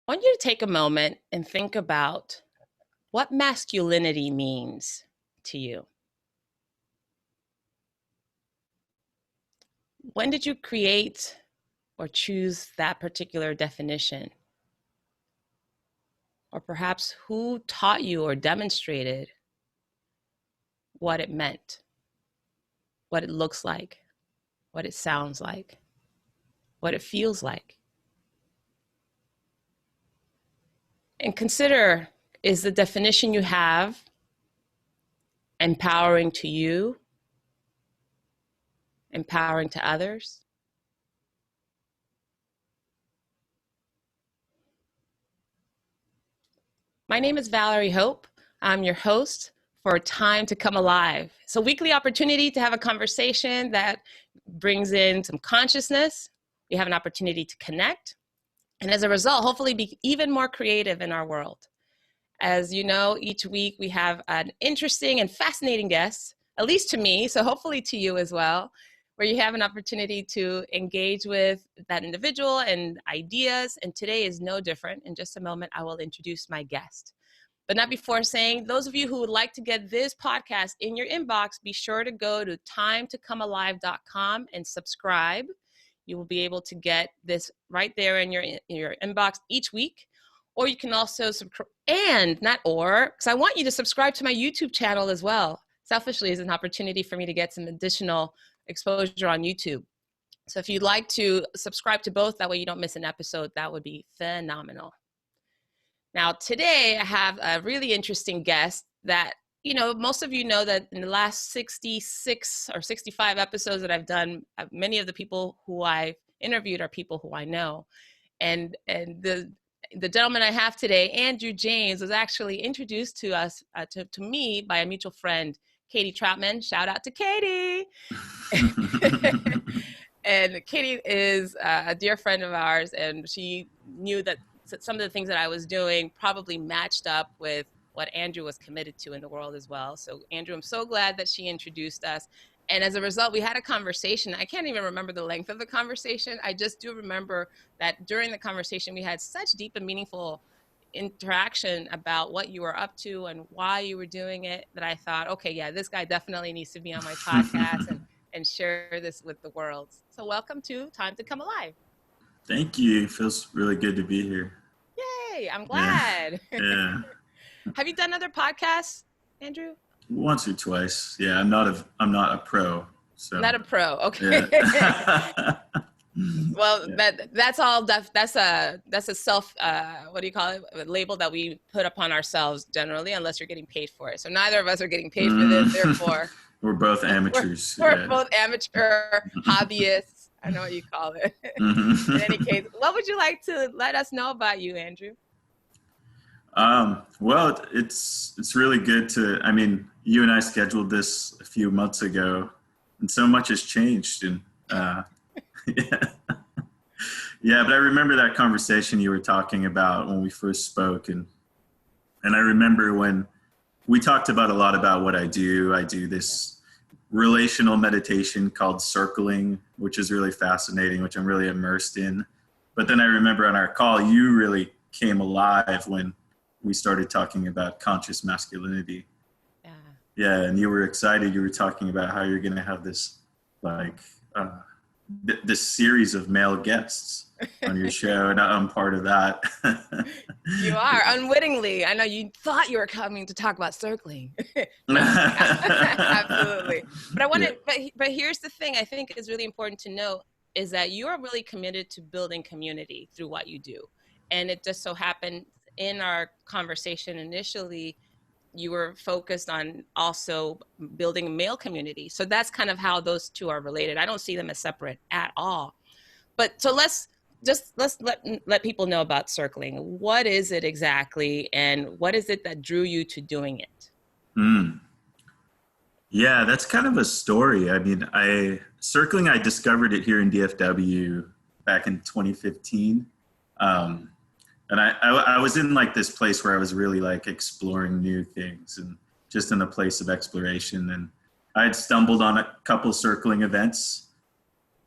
I want you to take a moment and think about what masculinity means to you. When did you create or choose that particular definition? Or perhaps who taught you or demonstrated what it meant, what it looks like, what it sounds like, what it feels like? And consider, is the definition you have empowering to you, empowering to others? My name is Valerie Hope. I'm your host for Time to Come Alive. It's a weekly opportunity to have a conversation that brings in some consciousness. We have an opportunity to connect, and as a result, hopefully be even more creative in our world. As you know, each week we have an interesting and fascinating guest, at least to me, so hopefully to you as well, where you have an opportunity to engage with that individual and ideas. And today is no different. In just a moment, I will introduce my guest. But not before saying, those of you who would like to get this podcast in your inbox, be sure to go to timetocomealive.com and subscribe. You will be able to get this right there in your inbox each week. Or you can also because I want you to subscribe to my YouTube channel as well. Selfishly, is an opportunity for me to get some additional exposure on YouTube. So if you'd like to subscribe to both, that way you don't miss an episode, that would be phenomenal. Now, today I have a really interesting guest that, most of you know that in the last 66 or 65 episodes that I've done, many of the people who I've interviewed are people who I know. And the gentleman I have today, Andrew James, was actually introduced to us, to me by a mutual friend, Katie Troutman. Shout out to Katie. And Katie is a dear friend of ours, and she knew that some of the things that I was doing probably matched up with what Andrew was committed to in the world as well. So Andrew, I'm so glad that she introduced us. And as a result, we had a conversation. I can't even remember the length of the conversation. I just do remember that during the conversation, we had such deep and meaningful interaction about what you were up to and why you were doing it that I thought, okay, yeah, this guy definitely needs to be on my podcast and share this with the world. So welcome to Time to Come Alive. Thank you. It feels really good to be here. Yay, I'm glad. Yeah. Have you done other podcasts, Andrew? Once or twice. Yeah, I'm not a pro. So. Not a pro. Okay. Yeah. Well, yeah. That's a self, what do you call it? A label that we put upon ourselves generally, unless you're getting paid for it. So neither of us are getting paid for this. Therefore, we're both amateurs. We're both amateur hobbyists. I know what you call it. Mm-hmm. In any case, what would you like to let us know about you, Andrew? Well, it's really good you and I scheduled this a few months ago, and so much has changed. And yeah, but I remember that conversation you were talking about when we first spoke, and I remember when we talked about a lot about what I do. I do this relational meditation called Circling, which is really fascinating, which I'm really immersed in. But then I remember on our call, you really came alive when we started talking about conscious masculinity. Yeah, and you were excited. You were talking about how you're going to have this, this series of male guests on your show, and I'm part of that. You are, unwittingly. I know you thought you were coming to talk about circling. Absolutely. But but here's the thing I think is really important to know is that you are really committed to building community through what you do. And it just so happened in our conversation initially, you were focused on also building a male community. So that's kind of how those two are related. I don't see them as separate at all. But so let's let people know about circling. What is it exactly, and what is it that drew you to doing it? Yeah, that's kind of a story. I mean, circling, I discovered it here in DFW back in 2015. And I was in this place where I was really exploring new things and just in a place of exploration. And I had stumbled on a couple circling events.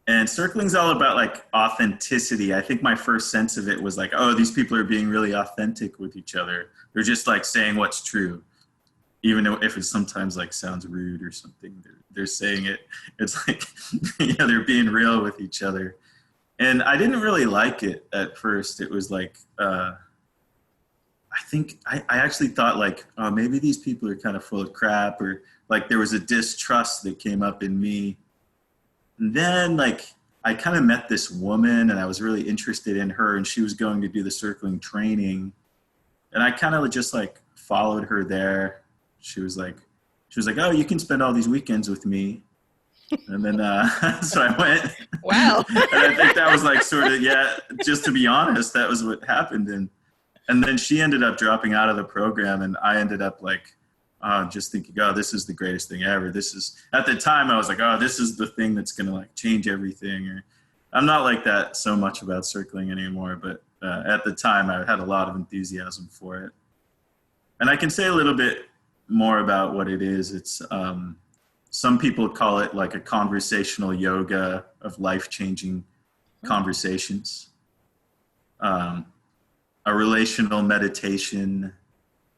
And circling's all about like authenticity. I think my first sense of it was like, oh, these people are being really authentic with each other. They're just like saying what's true, even if it sometimes like sounds rude or something. They're saying it. It's like, yeah, they're being real with each other. And I didn't really like it at first. It was like, I think I actually thought like, oh, maybe these people are kind of full of crap, or like there was a distrust that came up in me. And then like I kind of met this woman and I was really interested in her, and she was going to do the circling training. And I kind of just like followed her there. She was like, oh, you can spend all these weekends with me. And then, so I went. Wow. And I think that was like sort of, yeah, just to be honest, that was what happened. And then she ended up dropping out of the program, and I ended up like, just thinking, oh, this is the greatest thing ever. This is, at the time I was like, oh, this is the thing that's going to like change everything. Or I'm not like that so much about circling anymore, but at the time I had a lot of enthusiasm for it. And I can say a little bit more about what it is. It's, some people call it like a conversational yoga of life-changing conversations, a relational meditation,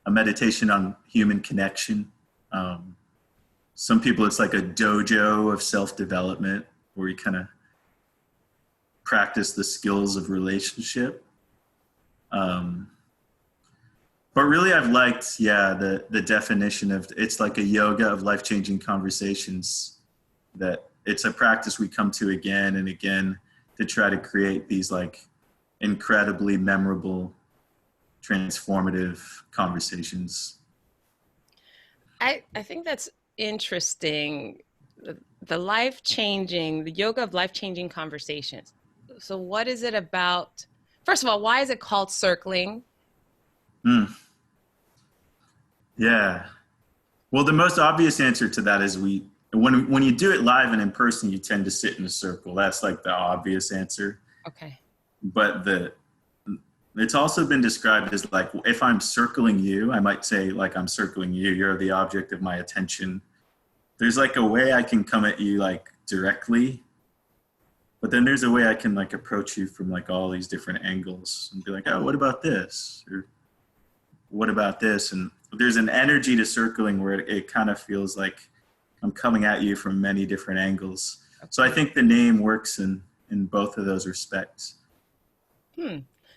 a meditation on human connection. Some people, it's like a dojo of self-development where you kind of practice the skills of relationship. But really I've liked, the definition of, it's like a yoga of life-changing conversations, that it's a practice we come to again and again to try to create these like incredibly memorable, transformative conversations. I think that's interesting. The life-changing, the yoga of life-changing conversations. So what is it about? First of all, why is it called circling? Yeah. Well, the most obvious answer to that is when you do it live and in person, you tend to sit in a circle. That's like the obvious answer. Okay. But it's also been described as like, if I'm circling you, I might say like, I'm circling you, you're the object of my attention. There's like a way I can come at you like directly, but then there's a way I can like approach you from like all these different angles and be like, oh, what about this? Or what about this? And there's an energy to circling where it kind of feels like I'm coming at you from many different angles. Okay. So I think the name works in both of those respects.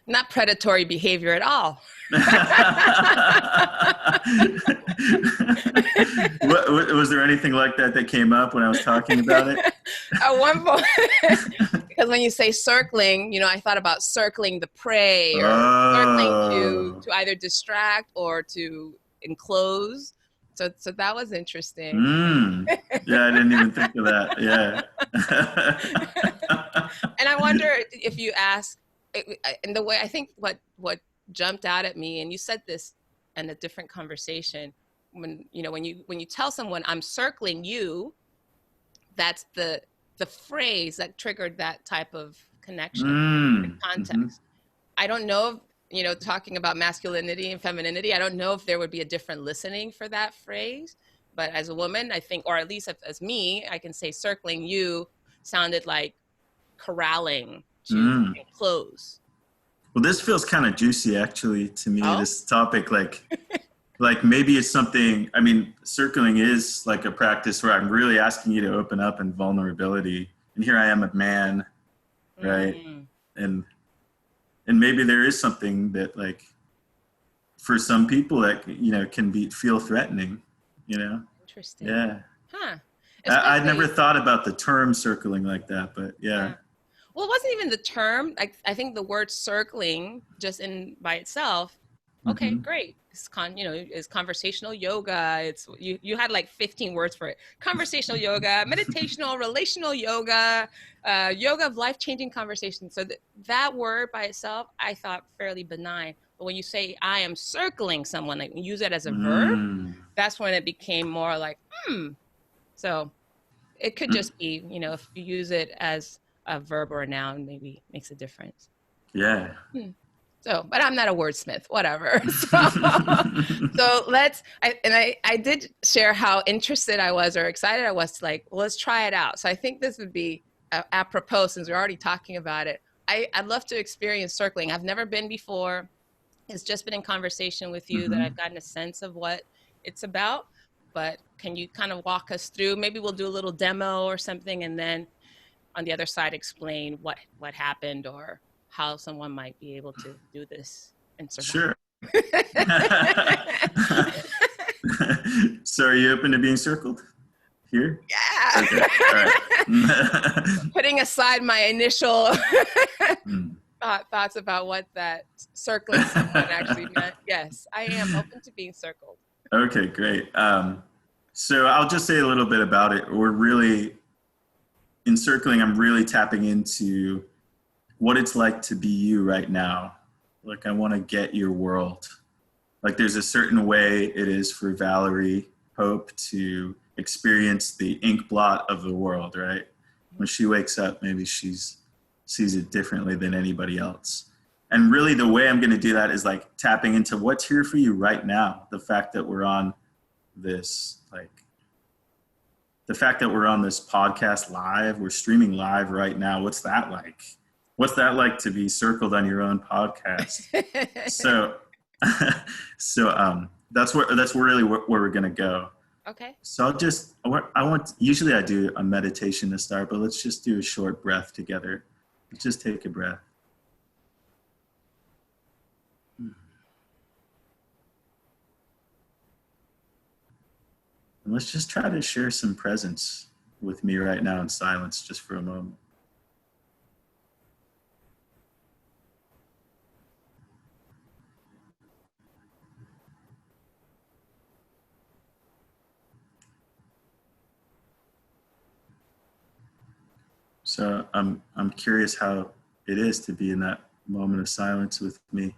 Not predatory behavior at all. Was there anything like that came up when I was talking about it? At one point, because when you say circling, I thought about circling the prey, or circling to either distract or to enclose. So that was interesting. Yeah, I didn't even think of that. Yeah. And I wonder if you ask, and the way I think what jumped out at me, and you said this in a different conversation, when you tell someone I'm circling you, that's the phrase that triggered that type of connection and context. I don't know if, talking about masculinity and femininity, I don't know if there would be a different listening for that phrase, but as a woman, I think, or at least as me, I can say circling you sounded like corralling to enclose. Well, this feels kind of juicy actually to me, this topic, like maybe it's something, I mean, circling is like a practice where I'm really asking you to open up in vulnerability. And here I am, a man, right? And maybe there is something that like, for some people that, can feel threatening, Interesting. Yeah. Huh. I'd never thought about the term circling like that, but yeah. Well, it wasn't even the term. I think the word circling just by itself. Okay, great. It's conversational yoga. It's you had like 15 words for it. Conversational yoga, meditational, relational yoga, yoga of life-changing conversations. So that word by itself, I thought fairly benign. But when you say I am circling someone, like use it as a verb, that's when it became more like, So it could just be, if you use it as a verb or a noun, maybe makes a difference. Yeah. So, but I'm not a wordsmith, whatever. So I did share how interested I was or excited I was to like, well, let's try it out. So I think this would be apropos, since we're already talking about it, I'd love to experience circling. I've never been before. It's just been in conversation with you that Mm-hmm. I've gotten a sense of what it's about. But can you kind of walk us through? Maybe we'll do a little demo or something, and then on the other side explain what happened or how someone might be able to do this and survive. Sure. So are you open to being circled here? Yeah. Okay. All right. Putting aside my initial Mm. thoughts about what that circling someone actually meant. Yes, I am open to being circled. Okay, great. So I'll just say a little bit about it. We're really, in circling, I'm really tapping into what it's like to be you right now. Like, I want to get your world. Like, there's a certain way it is for Valerie Hope to experience the ink blot of the world, right? When she wakes up, maybe she sees it differently than anybody else. And really the way I'm going to do that is like tapping into what's here for you right now. The fact that we're on this, the fact that we're on this podcast live, we're streaming live right now. What's that like? What's that like to be circled on your own podcast? So that's really where we're going to go. Okay. So usually I do a meditation to start, but let's just do a short breath together. Let's just take a breath. And let's just try to share some presence with me right now in silence just for a moment. So I'm curious how it is to be in that moment of silence with me.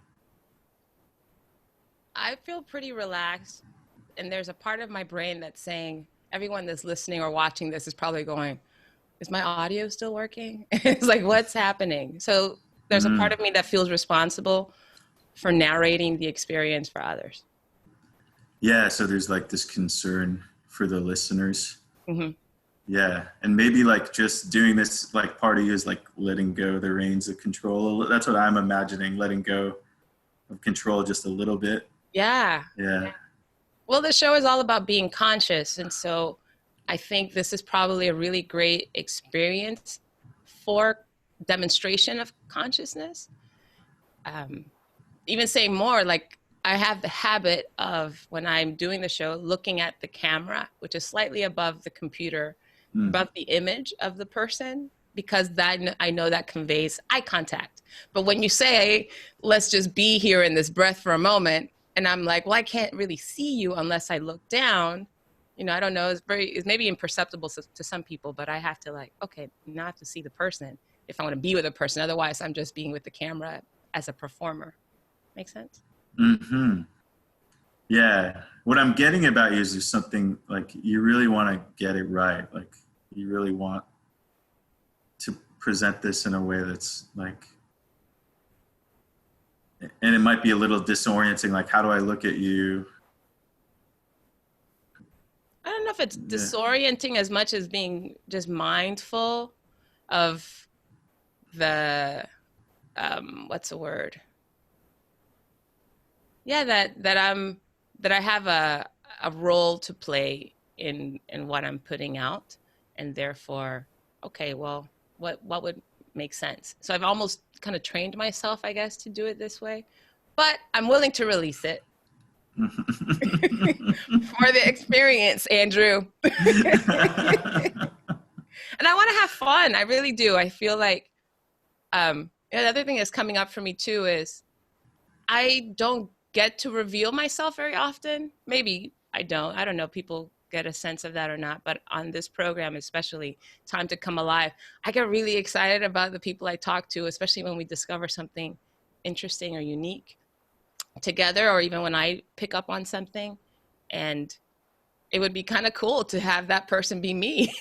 I feel pretty relaxed, and there's a part of my brain that's saying, everyone that's listening or watching this is probably going, is my audio still working? It's like, what's happening? So there's a part of me that feels responsible for narrating the experience for others. Yeah, so there's like this concern for the listeners. Mm-hmm. Yeah, and maybe like just doing this, like part of you is like letting go the reins of control. That's what I'm imagining, letting go of control just a little bit. Yeah. Yeah. Well, the show is all about being conscious. And so I think this is probably a really great experience for demonstration of consciousness. Even saying more, like I have the habit of, when I'm doing the show, looking at the camera, which is slightly above the computer, above the image of the person, because that I know that conveys eye contact. But when you say, let's just be here in this breath for a moment, and I'm like, well, I can't really see you unless I look down. You know, I don't know. It's maybe imperceptible to some people, but I have to like, okay, now I have to see the person if I want to be with a person. Otherwise, I'm just being with the camera as a performer. Make sense? Mm-hmm. Yeah. What I'm getting about you is there's something like you really want to get it right. Like you really want to present this in a way that's like, and it might be a little disorienting. Like, how do I look at you? I don't know if it's disorienting as much as being just mindful of the, what's the word? Yeah, that I have a role to play in what I'm putting out, and therefore, okay, well, what would make sense? So I've almost kind of trained myself, I guess, to do it this way, but I'm willing to release it for the experience, Andrew. And I want to have fun. I really do. I feel like the other thing that's coming up for me too is I don't get to reveal myself very often. Maybe I don't know, people get a sense of that or not, but on this program, especially Time to Come Alive, I get really excited about the people I talk to, especially when we discover something interesting or unique together, or even when I pick up on something. And it would be kind of cool to have that person be me.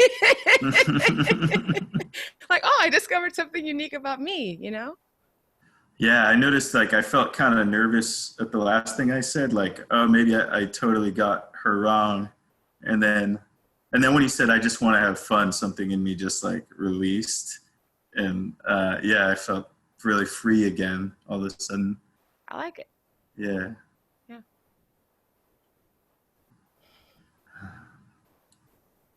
Like, oh, I discovered something unique about me, you know? Yeah, I noticed like I felt kind of nervous at the last thing I said, like, oh, maybe I totally got her wrong. And then And then when you said, I just want to have fun, something in me just like released. And yeah, I felt really free again all of a sudden. I like it. Yeah. Yeah.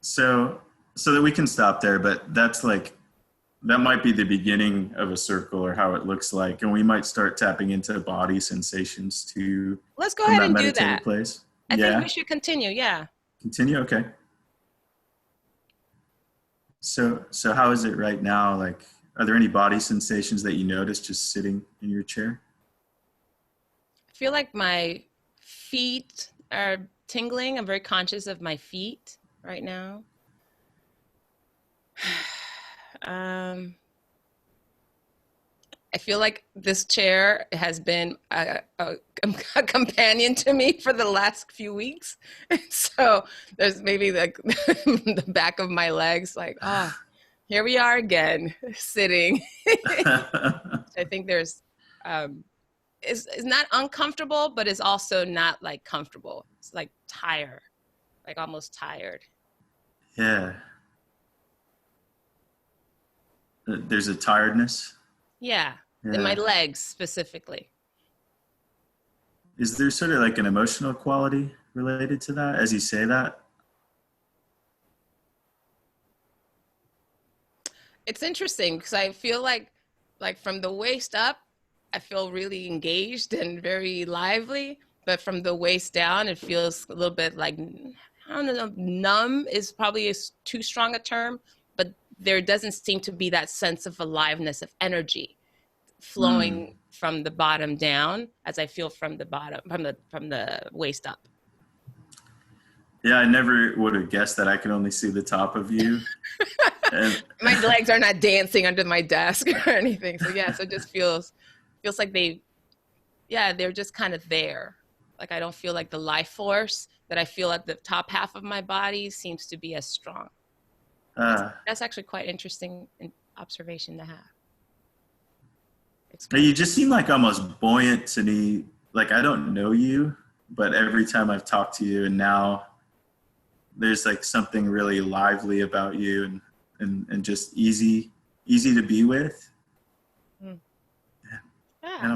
So that we can stop there, but that's like, that might be the beginning of a circle or how it looks like. And we might start tapping into body sensations too Let's go from ahead that and do meditative that. place. I think Yeah. we should continue. Yeah. Continue. Okay. So how is it right now? Like, are there any body sensations that you notice just sitting in your chair? I feel like my feet are tingling. I'm very conscious of my feet right now. I feel like this chair has been a companion to me for the last few weeks. So there's maybe like the back of my legs, like, oh, here we are again, sitting. I think there's, it's not uncomfortable, but it's also not like comfortable. It's like tired, like almost tired. Yeah. There's a tiredness. Yeah, in my Yeah. legs specifically. Is there sort of like an emotional quality related to that as you say that? It's interesting because I feel like from the waist up, I feel really engaged and very lively. But from the waist down, it feels a little bit like, I don't know, numb is probably too strong a term, but there doesn't seem to be that sense of aliveness, of energy Mm. flowing from the bottom down as I feel from the bottom, from the waist up. Yeah, I never would have guessed that. I could only see the top of you. And My legs are not dancing under my desk or anything. So yeah, so it just feels like they're just kind of there. Like I don't feel like the life force that I feel at the top half of my body seems to be as strong. That's actually quite interesting observation to have. you just seem like almost buoyant to me. Like I don't know you, but every time I've talked to you, and now there's like something really lively about you, and just easy to be with. Mm. Yeah. And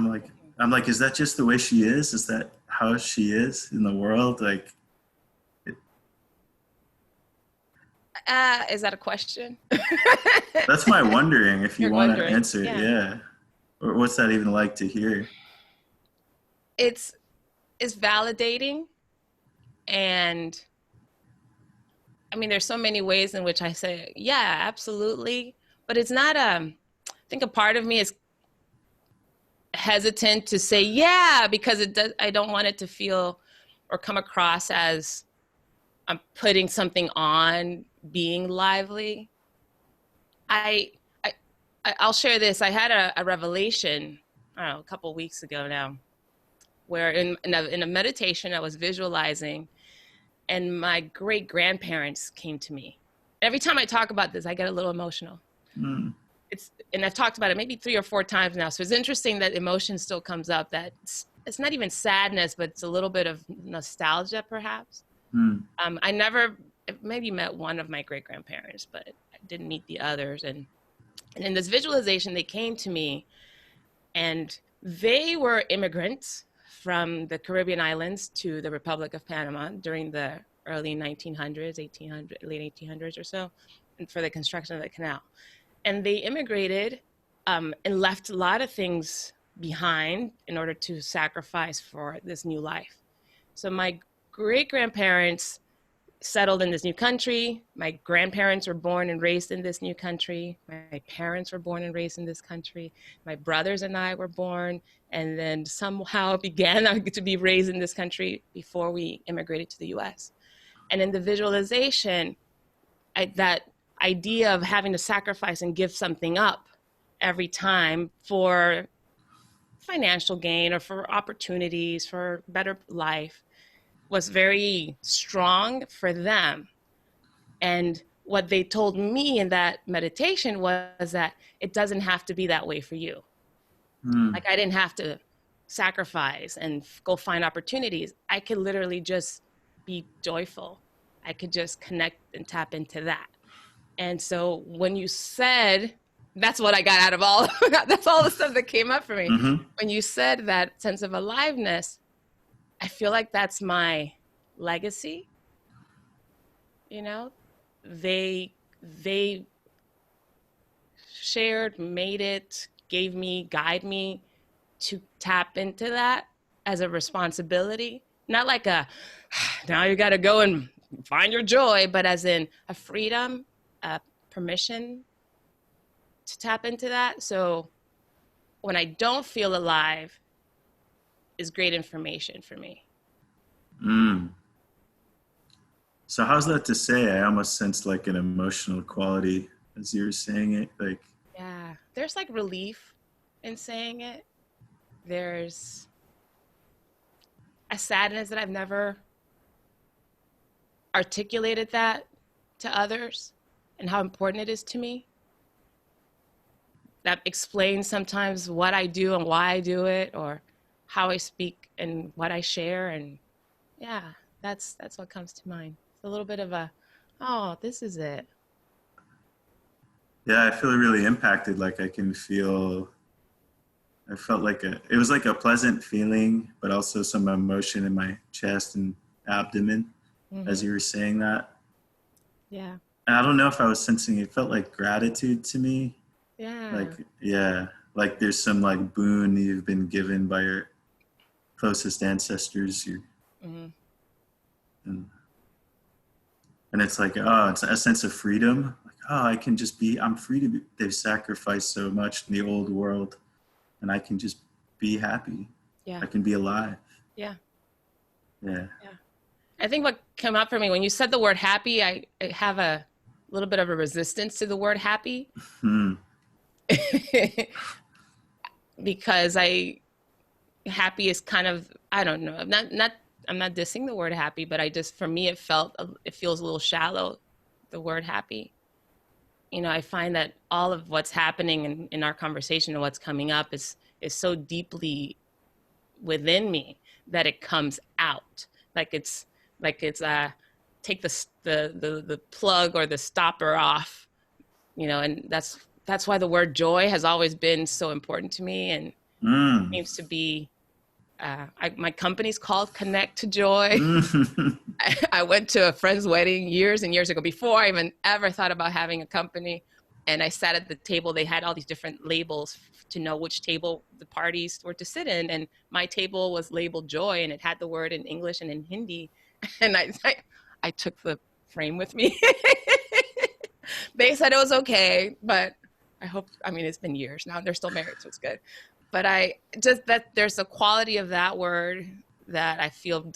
I'm like, is that just the way she is? Is that how she is in the world? Like, is that a question? that's my wondering if you want to Wondering. answer it. Yeah. Or what's that even like to hear? It's validating. And I mean, there's so many ways in which I say, yeah, absolutely. But it's not, I think a part of me is hesitant to say, yeah, because I don't want it to feel or come across as I'm putting something on being lively. I'll share this. I had a revelation, I don't know, a couple of weeks ago now, where in a meditation I was visualizing, and my great grandparents came to me. Every time I talk about this, I get a little emotional. Mm. And I've talked about it maybe 3 or 4 times now. So it's interesting that emotion still comes up. That it's not even sadness, but it's a little bit of nostalgia, perhaps. Mm. I never maybe met one of my great grandparents, but I didn't meet the others. And in this visualization, they came to me, and they were immigrants from the Caribbean islands to the Republic of Panama during the early 1900s, late 1800s or so, and for the construction of the canal. And they immigrated and left a lot of things behind in order to sacrifice for this new life. So my great-grandparents settled in this new country. My grandparents were born and raised in this new country. My parents were born and raised in this country. My brothers and I were born and then somehow began to be raised in this country before we immigrated to the US. And in the visualization, that idea of having to sacrifice and give something up every time for financial gain or for opportunities, for better life, was very strong for them. And what they told me in that meditation was that it doesn't have to be that way for you. Mm. Like I didn't have to sacrifice and go find opportunities. I could literally just be joyful I could just connect and tap into that. And so when you said, that's what I got out of all, that's all the stuff that came up for me. Mm-hmm. When you said that sense of aliveness, I feel like that's my legacy. You know, they shared, made it, gave me, guide me to tap into that as a responsibility. Not like a, now you got to go and find your joy, but as in a freedom, a permission to tap into that. So when I don't feel alive is great information for me. Mm. So how's that to say? I almost sensed like an emotional quality as you were saying it. Like, Yeah, there's like relief in saying it. There's a sadness that I've never articulated that to others and how important it is to me. That explains sometimes what I do and why I do it, or how I speak and what I share. And yeah, that's what comes to mind. It's a little bit of a, oh, this is it. yeah, I feel really impacted. Like I felt like it was like a pleasant feeling, but also some emotion in my chest and abdomen as you were saying that. Yeah. And I don't know if I was sensing it felt like gratitude to me. Yeah. Like, yeah, like there's some like boon you've been given by your closest ancestors. And it's like, oh, it's a sense of freedom. Like, oh, I can just be, I'm free to be, they've sacrificed so much in the old world and I can just be happy. Yeah. I can be alive. Yeah. Yeah. Yeah. I think what came up for me when you said the word happy, I have a little bit of a resistance to the word happy. Because happy is kind of, I don't know, I'm not dissing the word happy, but for me, it feels a little shallow, the word happy. You know, I find that all of what's happening in our conversation and what's coming up is so deeply within me that it comes out. Like it's take the plug or the stopper off, you know, and that's why the word joy has always been so important to me, and seems to be my company's called Connect to Joy. I went to a friend's wedding years and years ago before I even ever thought about having a company, and I sat at the table. They had all these different labels to know which table the parties were to sit in, and my table was labeled joy, and it had the word in English and in Hindi, and I took the frame with me. They said it was okay, but I mean, it's been years now. They're still married, so it's good. But that there's a quality of that word that I feel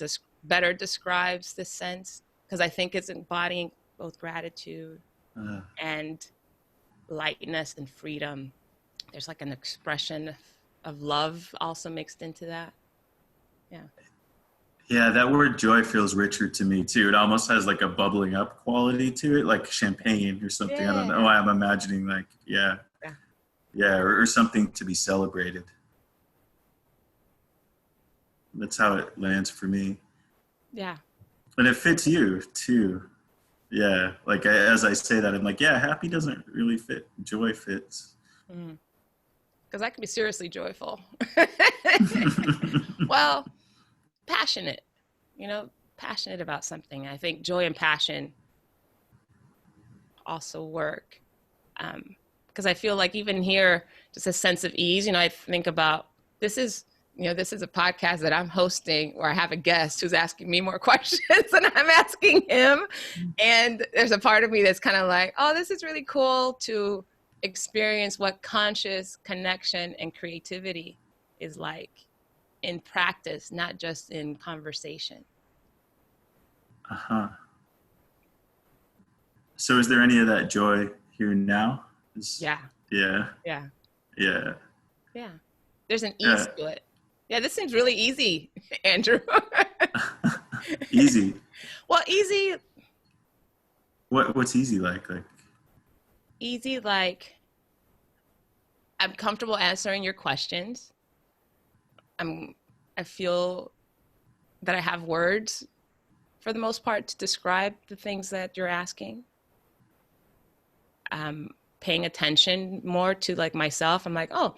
better describes this sense, because I think it's embodying both gratitude and lightness and freedom. There's like an expression of love also mixed into that. Yeah. Yeah, that word joy feels richer to me too. It almost has like a bubbling up quality to it, like champagne or something. Yeah. I don't know. I'm imagining like, or something to be celebrated. That's how it lands for me. Yeah. And it fits you too. Yeah. Like as I say that, I'm like, yeah, happy doesn't really fit. Joy fits. Because I can be seriously joyful. Well, passionate, passionate about something. I think joy and passion also work. Because I feel like even here, just a sense of ease, I think about this is a podcast that I'm hosting where I have a guest who's asking me more questions than I'm asking him. And there's a part of me that's kind of like, oh, this is really cool to experience what conscious connection and creativity is like in practice, not just in conversation. So is there any of that joy here now? Yeah. There's an ease to it. Yeah, this seems really easy, Andrew. Easy. Well, easy. What's easy like? Easy like I'm comfortable answering your questions. I feel that I have words for the most part to describe the things that you're asking. Paying attention more to like myself. I'm like, oh,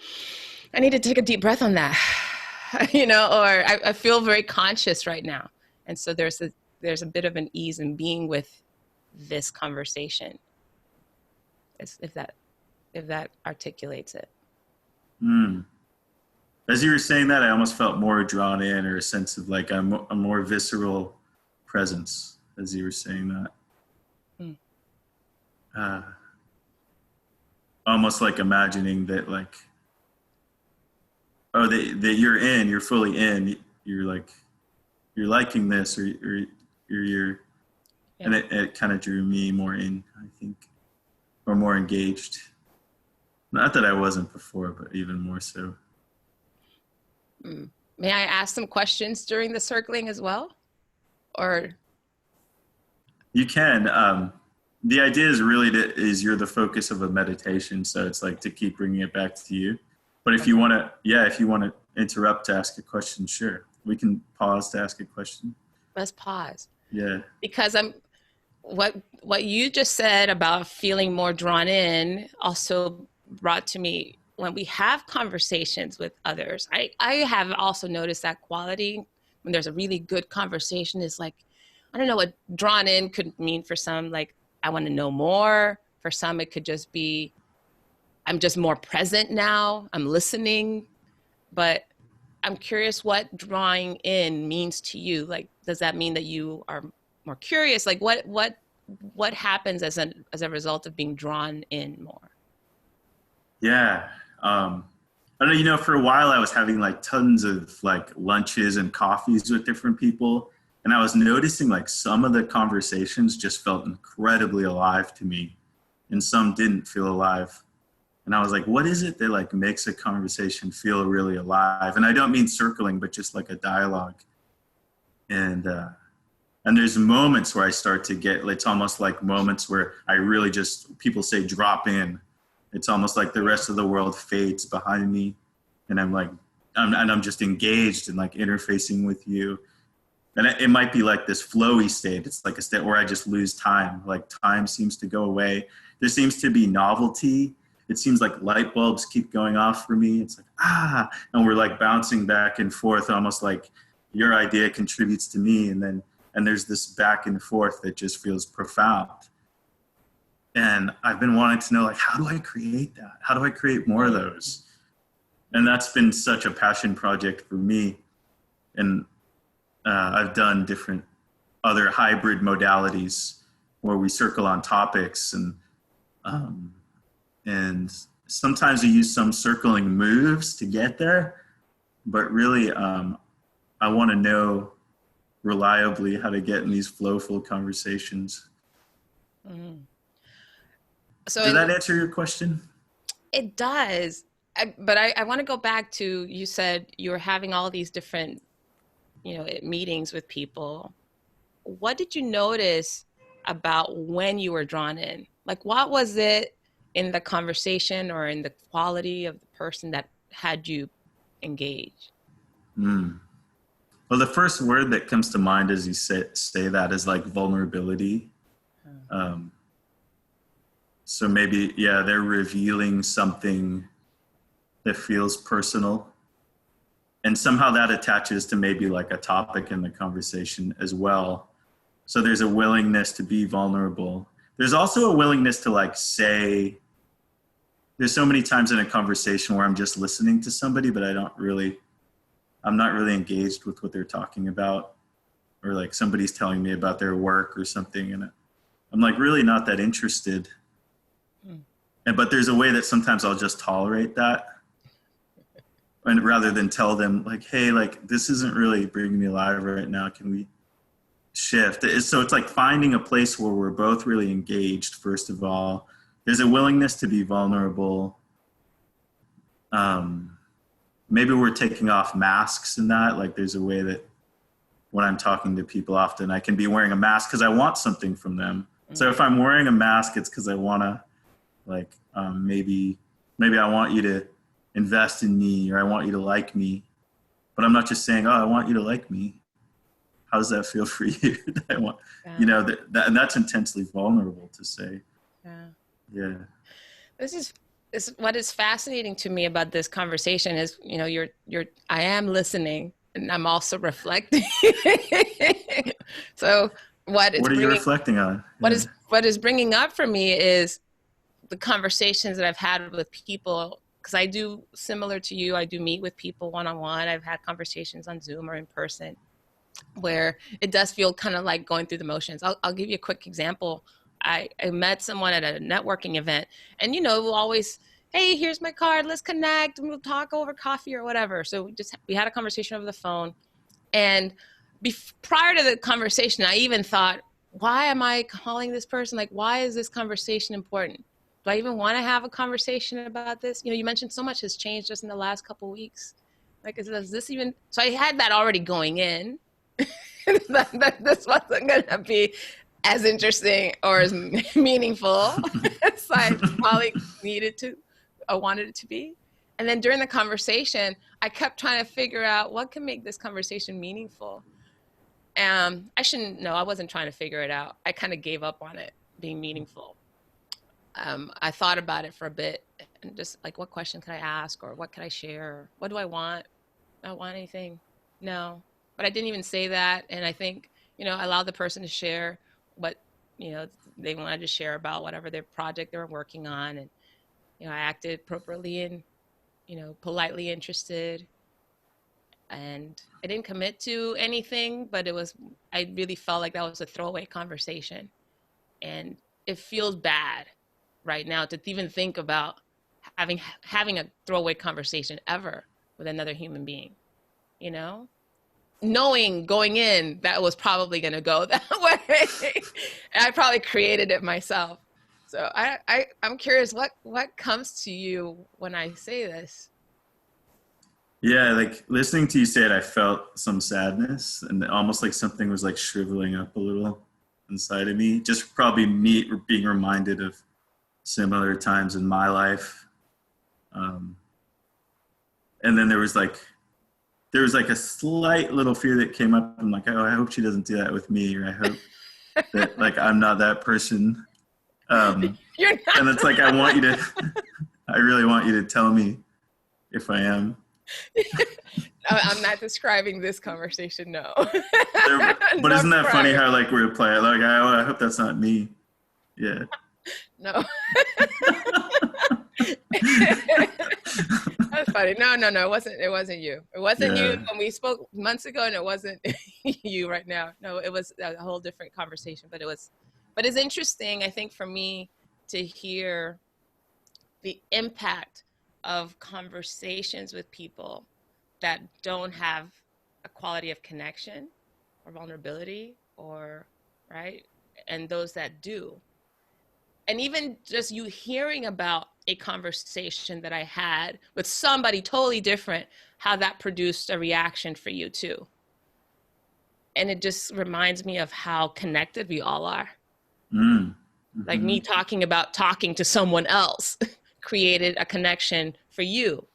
I need to take a deep breath on that, or I feel very conscious right now. And so there's a bit of an ease in being with this conversation, if that articulates it. As you were saying that, I almost felt more drawn in, or a sense of like a more visceral presence as you were saying that. Almost like imagining that, like, oh, that you're fully in, you're liking this, or you're, and it kind of drew me more in, I think, or more engaged. Not that I wasn't before, but even more so. May I ask some questions during the circling as well? Or? You can. The idea is really you're the focus of a meditation. So it's like to keep bringing it back to you. But if you want to interrupt to ask a question, sure. We can pause to ask a question. Let's pause. Yeah. Because what you just said about feeling more drawn in also brought to me when we have conversations with others. I have also noticed that quality when there's a really good conversation is like, I don't know what drawn in could mean for some, like, I want to know more. For some, it could just be, I'm just more present now. I'm listening. But I'm curious what drawing in means to you. Like, does that mean that you are more curious? Like, what happens as a result of being drawn in more? Yeah. I don't know, for a while I was having like tons of like lunches and coffees with different people. And I was noticing like some of the conversations just felt incredibly alive to me and some didn't feel alive. And I was like, what is it that like makes a conversation feel really alive? And I don't mean circling, but just like a dialogue. And there's moments where I start to get, it's almost like moments where I really just, people say drop in. It's almost like the rest of the world fades behind me. And I'm like, I'm just engaged and like interfacing with you. And it might be like this flowy state. It's like a state where I just lose time. Like time seems to go away. There seems to be novelty. It seems like light bulbs keep going off for me. It's like, and we're like bouncing back and forth, almost like your idea contributes to me. And there's this back and forth that just feels profound. And I've been wanting to know, like, how do I create that? How do I create more of those? And that's been such a passion project for me. And I've done different other hybrid modalities where we circle on topics, and sometimes we use some circling moves to get there. But really, I want to know reliably how to get in these flowful conversations. Mm-hmm. So did that answer your question? It does. But I want to go back to, you said you were having all these different, meetings with people. What did you notice about when you were drawn in? Like, what was it in the conversation or in the quality of the person that had you engaged? Well, the first word that comes to mind as you say that is like vulnerability. So maybe, they're revealing something that feels personal. And somehow that attaches to maybe like a topic in the conversation as well. So there's a willingness to be vulnerable. There's also a willingness to like say, there's so many times in a conversation where I'm just listening to somebody, but I'm not really engaged with what they're talking about. Or like somebody's telling me about their work or something, and I'm like really not that interested. But there's a way that sometimes I'll just tolerate that. And rather than tell them like, hey, like this isn't really bringing me alive right now. Can we shift? So it's like finding a place where we're both really engaged, first of all. There's a willingness to be vulnerable. Maybe we're taking off masks in that. Like there's a way that when I'm talking to people often, I can be wearing a mask because I want something from them. So if I'm wearing a mask, it's because I want to like, maybe I want you to invest in me, or I want you to like me, but I'm not just saying, oh, I want you to like me. how does that feel for you? I want, Yeah. you know, and that's intensely vulnerable to say. Yeah. Yeah. This is what is fascinating to me about this conversation is, you know, I am listening and I'm also reflecting. So what What are you reflecting on? Yeah. what is bringing up for me is the conversations that I've had with people, because I do, similar to you, I do meet with people one-on-one. I've had conversations on Zoom or in person where it does feel kind of like going through the motions. I'll give you a quick example. I met someone at a networking event, and you know, we'll always, hey, here's my card, let's connect, and we'll talk over coffee or whatever. So we had a conversation over the phone, and prior to the conversation, I even thought, why am I calling this person? Like, why is this conversation important? Do I even want to have a conversation about this? You know, you mentioned so much has changed just in the last couple of weeks. Like, is this even? So I had that already going in. that this wasn't going to be as interesting or as meaningful as I probably wanted it to be. And then during the conversation, I kept trying to figure out what can make this conversation meaningful. I wasn't trying to figure it out. I kind of gave up on it being meaningful. I thought about it for a bit and just like, what question could I ask, or what could I share? What do I want? I don't want anything. No. But I didn't even say that. And I think, you know, I allowed the person to share what, you know, they wanted to share about whatever their project they were working on. And, you know, I acted appropriately and, you know, politely interested. And I didn't commit to anything, but I really felt like that was a throwaway conversation. And it feels bad right now to even think about having a throwaway conversation ever with another human being, you know? Knowing going in that was probably going to go that way. And I probably created it myself. So I'm curious, what comes to you when I say this? Yeah, like listening to you say it, I felt some sadness and almost like something was like shriveling up a little inside of me. Just probably me being reminded of similar times in my life. And then there was like a slight little fear that came up. I'm like, oh, I hope she doesn't do that with me, or I hope that like I'm not that person. You're not. And it's like I really want you to tell me if I am. I'm not describing this conversation, no. But isn't that funny how like we play it? Like, I hope that's not me. Yeah. No. That's funny. No. It wasn't you. It wasn't you when we spoke months ago, and it wasn't you right now. No, it was a whole different conversation, but it's interesting, I think, for me to hear the impact of conversations with people that don't have a quality of connection or vulnerability, or right, and those that do. And even just you hearing about a conversation that I had with somebody totally different, how that produced a reaction for you too. And it just reminds me of how connected we all are. Mm-hmm. Like me talking to someone else created a connection for you,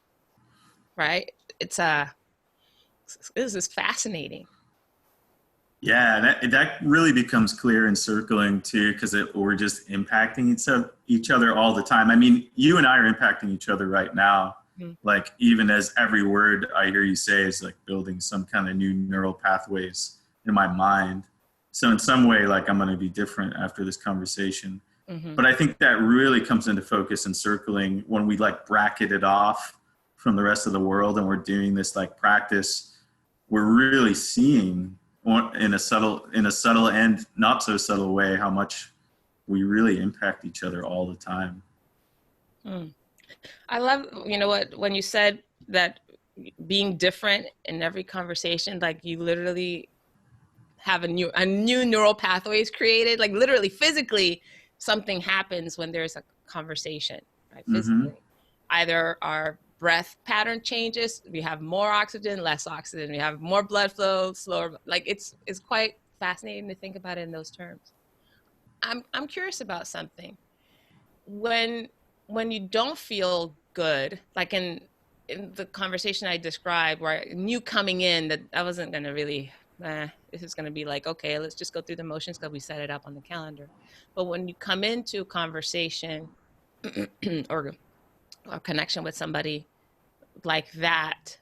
right? This is fascinating. Yeah, that really becomes clear in circling too, because we're just impacting each other all the time. I mean, you and I are impacting each other right now. Mm-hmm. Like even as every word I hear you say is like building some kind of new neural pathways in my mind. So in some way, like I'm going to be different after this conversation. Mm-hmm. But I think that really comes into focus in circling when we like bracket it off from the rest of the world and we're doing this like practice. We're really seeing in a subtle and not so subtle way how much we really impact each other all the time. I love, you know what, when you said that being different in every conversation, like you literally have a new neural pathways created, like literally physically something happens when there's a conversation, right? Physically. Mm-hmm. Either our breath pattern changes, we have more oxygen, less oxygen, we have more blood flow, slower, like it's quite fascinating to think about it in those terms. I'm curious about something. When you don't feel good, like in the conversation I described where I knew coming in that I wasn't going to really, it this is going to be like, okay, let's just go through the motions because we set it up on the calendar. But when you come into a conversation or a connection with somebody like that,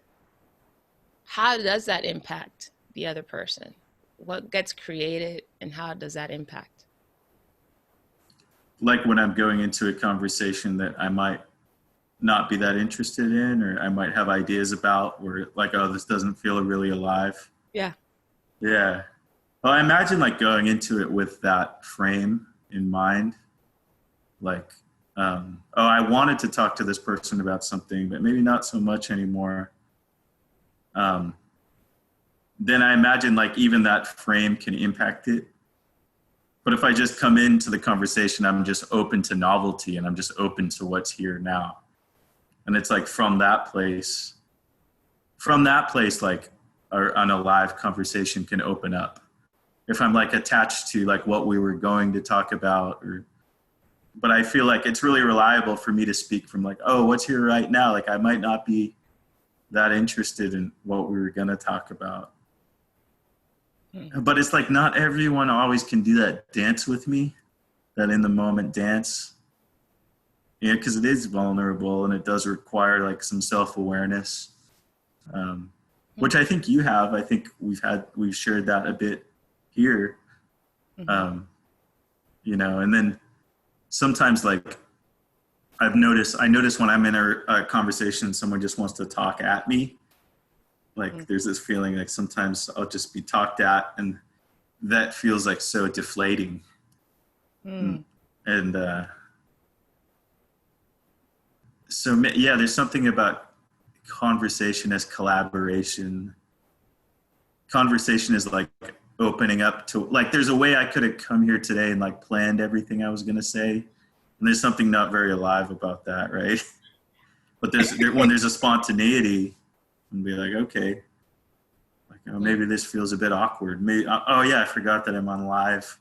how does that impact the other person? What gets created and how does that impact? Like when I'm going into a conversation that I might not be that interested in, or I might have ideas about, where like, oh, this doesn't feel really alive. Yeah. Yeah. Well, I imagine like going into it with that frame in mind, like, oh, I wanted to talk to this person about something, but maybe not so much anymore. Then I imagine like even that frame can impact it. But if I just come into the conversation, I'm just open to novelty and I'm just open to what's here now. And it's like from that place, like an alive conversation can open up. If I'm like attached to like what we were going to talk about, but I feel like it's really reliable for me to speak from like, oh, what's here right now? Like I might not be that interested in what we were going to talk about. But it's like not everyone always can do that dance with me, that in the moment dance. Yeah, because it is vulnerable and it does require like some self-awareness, which I think you have. I think we've shared that a bit here, and then sometimes like I notice when I'm in a conversation, someone just wants to talk at me. Like there's this feeling like sometimes I'll just be talked at and that feels like so deflating. So yeah, there's something about conversation as collaboration. Conversation is like opening up to, like there's a way I could have come here today and like planned everything I was going to say. And there's something not very alive about that, right? But when there's a spontaneity, and be like, okay, like, oh, maybe this feels a bit awkward. Maybe, oh yeah, I forgot that I'm on live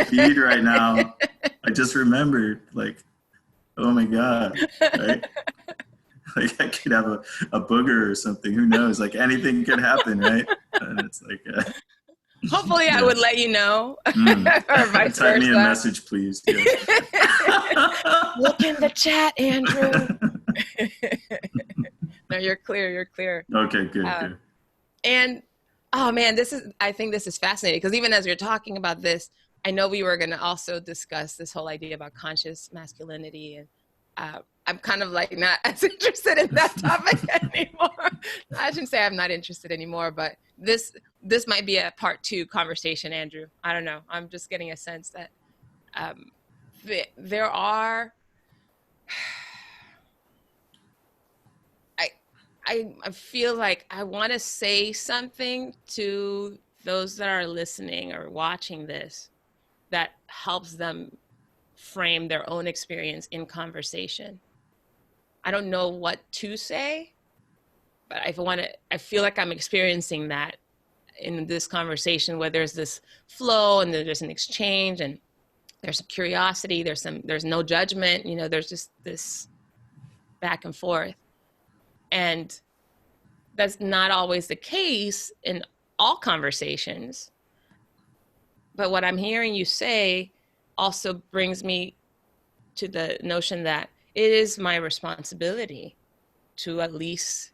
feed right now. I just remembered, like, oh my God, right? Like I could have a booger or something. Who knows? Like anything could happen, right? And it's like, hopefully, I would let you know, or vice Type versa. me a message, please. Yeah. Look in the chat, Andrew. No, you're clear. You're clear. Okay, good. And oh man, I think this is fascinating because even as you're talking about this, I know we were going to also discuss this whole idea about conscious masculinity, and I'm kind of like not as interested in that topic anymore. I shouldn't say I'm not interested anymore, but this might be a part 2 conversation, Andrew. I don't know. I'm just getting a sense that there are. I feel like I want to say something to those that are listening or watching this that helps them frame their own experience in conversation. I don't know what to say, but I feel like I'm experiencing that in this conversation where there's this flow and there's an exchange and there's some curiosity, there's no judgment, there's just this back and forth. And that's not always the case in all conversations. But what I'm hearing you say also brings me to the notion that it is my responsibility to at least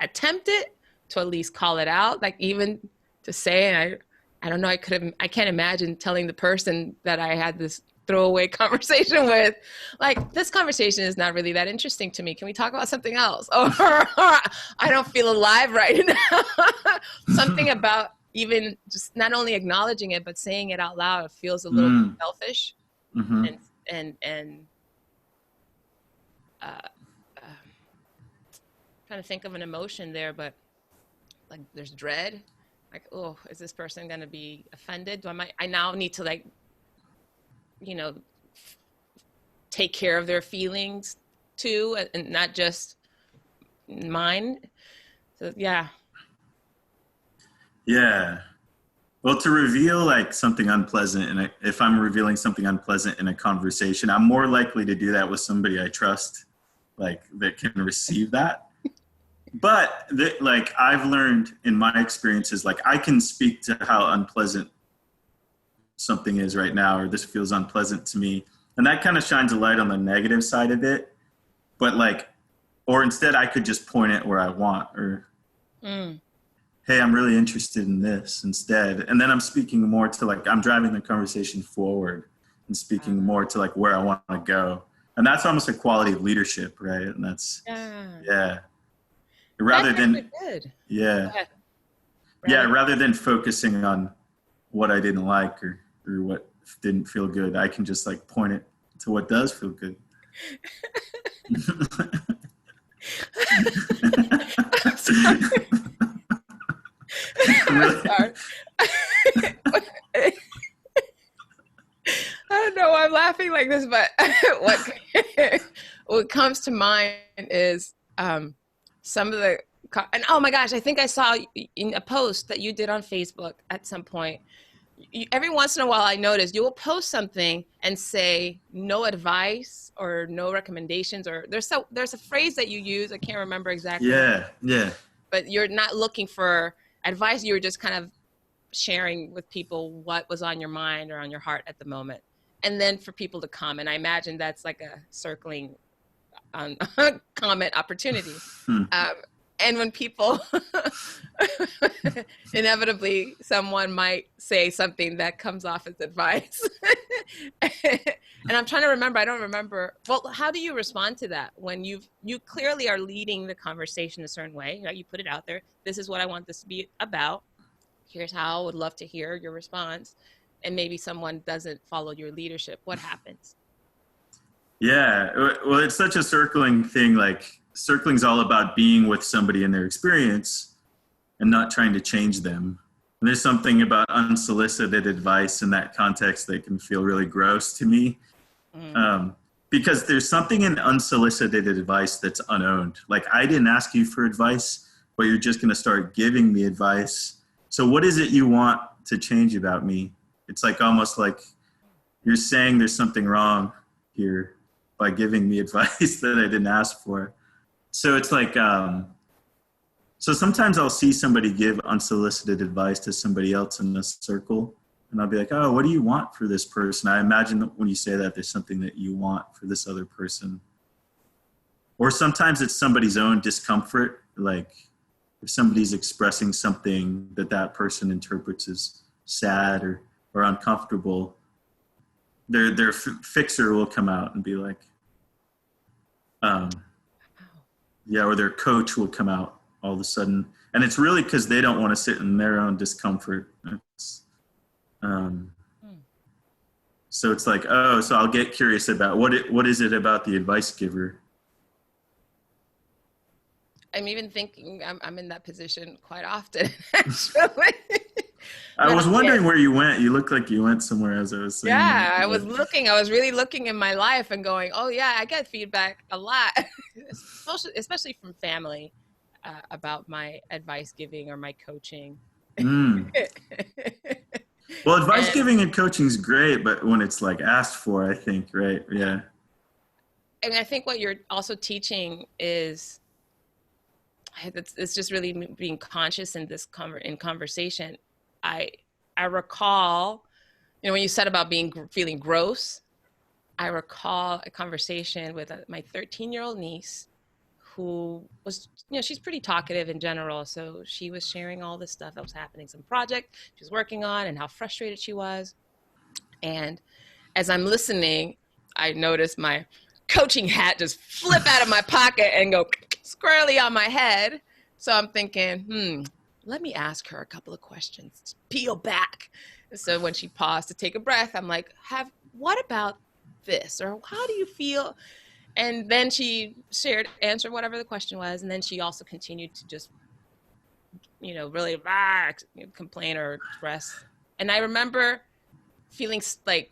attempt it, to at least call it out, like even to say, and I don't know, I can't imagine telling the person that I had this throwaway conversation with, like, this conversation is not really that interesting to me. Can we talk about something else? Or I don't feel alive right now. Something about even just not only acknowledging it, but saying it out loud feels a little selfish. And trying to think of an emotion there, but like there's dread. Like, oh, is this person going to be offended? I now need to take care of their feelings too, and not just mine. So yeah. Well, to reveal like something unpleasant, and if I'm revealing something unpleasant in a conversation, I'm more likely to do that with somebody I trust, like that can receive that. But like I've learned in my experiences, like I can speak to how unpleasant something is right now, or this feels unpleasant to me. And that kind of shines a light on the negative side of it. But like, or instead I could just point it where I want, or, hey, I'm really interested in this instead. And then I'm speaking more to like, I'm driving the conversation forward and speaking more to like where I want to go. And that's almost a quality of leadership, right? And that's, rather than, rather than focusing on what I didn't like or what didn't feel good, I can just like point it to what does feel good. I'm sorry. I'm sorry. I don't know why I'm laughing like this, but what comes to mind is some of the, and oh my gosh, I think I saw in a post that you did on Facebook at some point. Every once in a while I notice you will post something and say no advice or no recommendations, or there's a phrase that you use, I can't remember exactly. But you're not looking for advice, you're just kind of sharing with people what was on your mind or on your heart at the moment, and then for people to comment. I imagine that's like a circling comment opportunity. And when people, inevitably, someone might say something that comes off as advice. And I'm trying to remember, I don't remember. Well, how do you respond to that when you clearly are leading the conversation a certain way, right? You put it out there. This is what I want this to be about. Here's how I would love to hear your response. And maybe someone doesn't follow your leadership. What happens? Yeah, well, it's such a circling thing. Like, circling's all about being with somebody in their experience and not trying to change them. And there's something about unsolicited advice in that context that can feel really gross to me. Because there's something in unsolicited advice that's unowned. Like, I didn't ask you for advice, but you're just going to start giving me advice. So what is it you want to change about me? It's like almost like you're saying there's something wrong here by giving me advice that I didn't ask for. So it's like, so sometimes I'll see somebody give unsolicited advice to somebody else in a circle, and I'll be like, oh, what do you want for this person? I imagine that when you say that, there's something that you want for this other person. Or sometimes it's somebody's own discomfort, like if somebody's expressing something that person interprets as sad or uncomfortable, their fixer will come out and be like, or their coach will come out all of a sudden. And it's really because they don't want to sit in their own discomfort. So it's like, oh, so I'll get curious about what is it about the advice giver? I'm even thinking I'm in that position quite often, actually. I was wondering where you went. You looked like you went somewhere as I was saying. Yeah, I was really looking in my life and going, oh yeah, I get feedback a lot, especially from family about my advice giving or my coaching. Well, advice giving and coaching is great, but when it's like asked for, I think, right? Yeah. And I think what you're also teaching is, it's just really being conscious in this conversation. I recall, when you said about feeling gross, I recall a conversation with my 13-year-old niece who was, she's pretty talkative in general. So she was sharing all this stuff that was happening, some project she was working on and how frustrated she was. And as I'm listening, I noticed my coaching hat just flip out of my pocket and go squarely on my head. So I'm thinking, let me ask her a couple of questions, peel back. So when she paused to take a breath, I'm like, what about this? Or how do you feel? And then she answered whatever the question was. And then she also continued to just, really complain or express. And I remember feeling like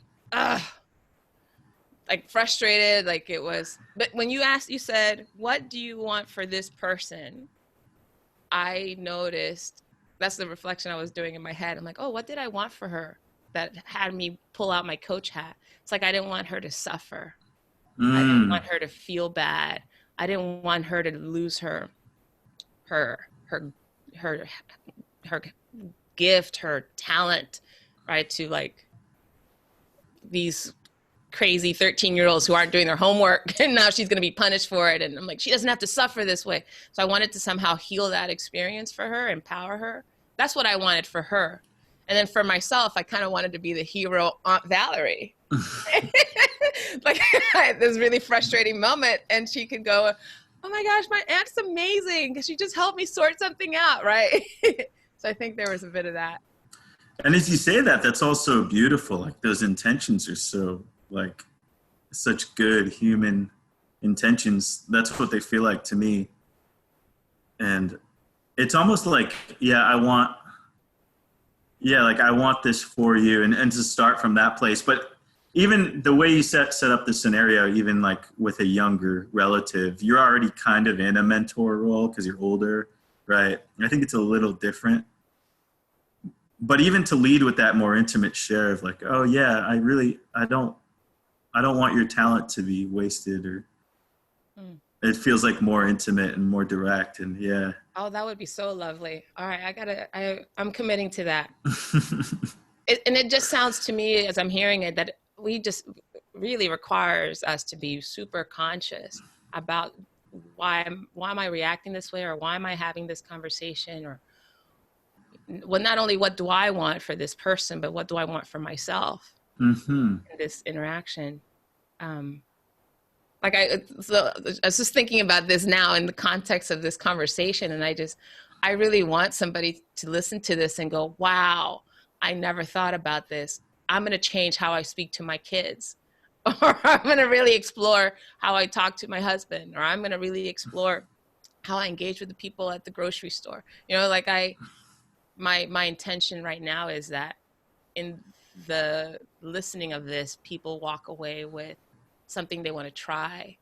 frustrated, like it was. But when you said, what do you want for this person? I noticed that's the reflection I was doing in my head. I'm like, oh, what did I want for her that had me pull out my coach hat? It's like I didn't want her to suffer. I didn't want her to feel bad. I didn't want her to lose her her her her gift, her talent, right, to like these crazy 13-year-olds who aren't doing their homework, and now she's going to be punished for it. And I'm like, she doesn't have to suffer this way. So I wanted to somehow heal that experience for her, empower her. That's what I wanted for her. And then for myself, I kind of wanted to be the hero Aunt Valerie. Like this really frustrating moment, and she could go, oh my gosh, my aunt's amazing because she just helped me sort something out, right? So I think there was a bit of that. And as you say that, that's also beautiful. Like those intentions are so like such good human intentions. That's what they feel like to me. And it's almost like, I want this for you, and to start from that place. But even the way you set up the scenario, even like with a younger relative, you're already kind of in a mentor role because you're older, right? I think it's a little different. But even to lead with that more intimate share of like, oh yeah, I don't want your talent to be wasted, or it feels like more intimate and more direct, and yeah. Oh, that would be so lovely. All right, I'm committing to that. And it just sounds to me, as I'm hearing it, that we just really requires us to be super conscious about why am I reacting this way, or why am I having this conversation, or well, not only what do I want for this person, but what do I want for myself in this interaction. I was just thinking about this now in the context of this conversation, and I really want somebody to listen to this and go, wow, I never thought about this. I'm going to change how I speak to my kids, or I'm going to really explore how I talk to my husband, or I'm going to really explore how I engage with the people at the grocery store. You know, like my intention right now is that in the listening of this, people walk away with something they want to try,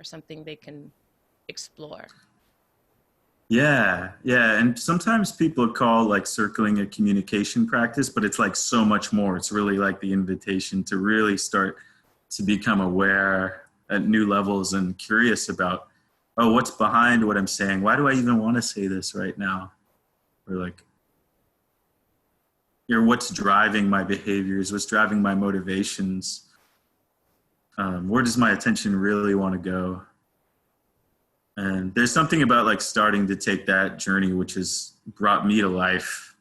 or something they can explore. Yeah. And sometimes people call like circling a communication practice, but it's like so much more. It's really like the invitation to really start to become aware at new levels and curious about, oh, what's behind what I'm saying? Why do I even want to say this right now? Or like, what's driving my behaviors? What's driving my motivations? Where does my attention really want to go? And there's something about like starting to take that journey, which has brought me to life.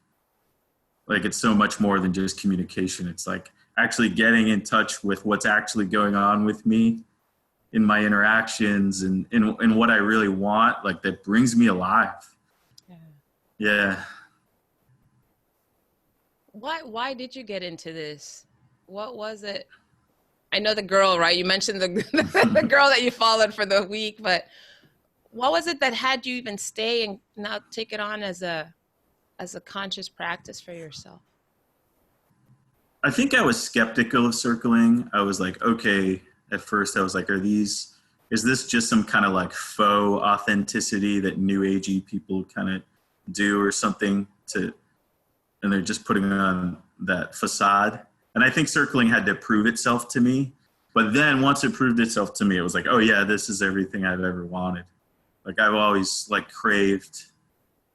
Like it's so much more than just communication. It's like actually getting in touch with what's actually going on with me in my interactions, and in what I really want, like that brings me alive. Yeah. Why did you get into this? What was it? I know the girl, right? You mentioned the girl that you followed for the week, but what was it that had you even stay and not take it on as a conscious practice for yourself? I think I was skeptical of circling. I was like, okay, at first I was like, is this just some kind of like faux authenticity that new agey people kind of do or something and they're just putting on that facade. And I think circling had to prove itself to me. But then once it proved itself to me, it was like, oh yeah, this is everything I've ever wanted. Like I've always like craved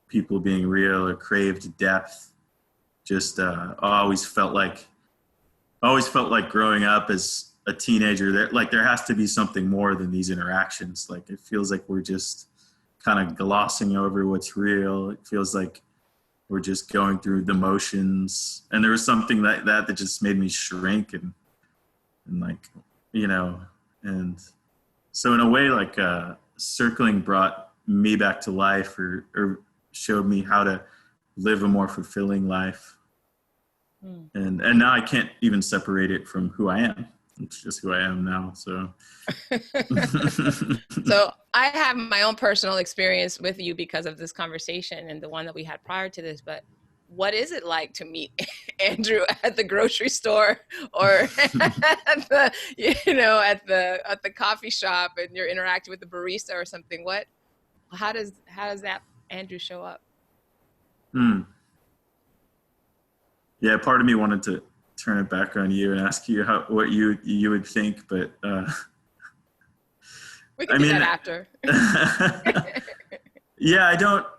people being real, or craved depth. Just I always felt like growing up as a teenager, there has to be something more than these interactions. Like it feels like we're just kind of glossing over what's real. It feels like we're just going through the motions. And there was something like that just made me shrink and like, you know, and so in a way, like circling brought me back to life, or showed me how to live a more fulfilling life. And now I can't even separate it from who I am. It's just who I am now. So, so I have my own personal experience with you because of this conversation and the one that we had prior to this. But what is it like to meet Andrew at the grocery store, or at the coffee shop, and you're interacting with the barista or something? How does that Andrew show up? Yeah, part of me wanted to turn it back on you and ask you what you would think, but we can do that after. Yeah,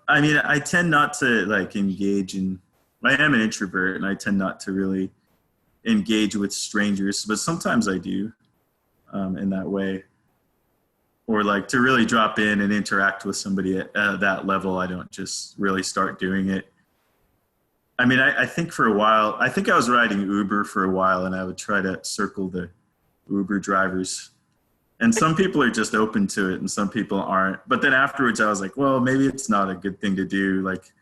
I mean, I tend not to like engage in, I am an introvert and I tend not to really engage with strangers, but sometimes I do in that way. Or like to really drop in and interact with somebody at that level, I don't just really start doing it. I mean, I think for a while, I think I was riding Uber for a while and I would try to circle the Uber drivers. And some people are just open to it and some people aren't. But then afterwards, I was like, well, maybe it's not a good thing to do. Like,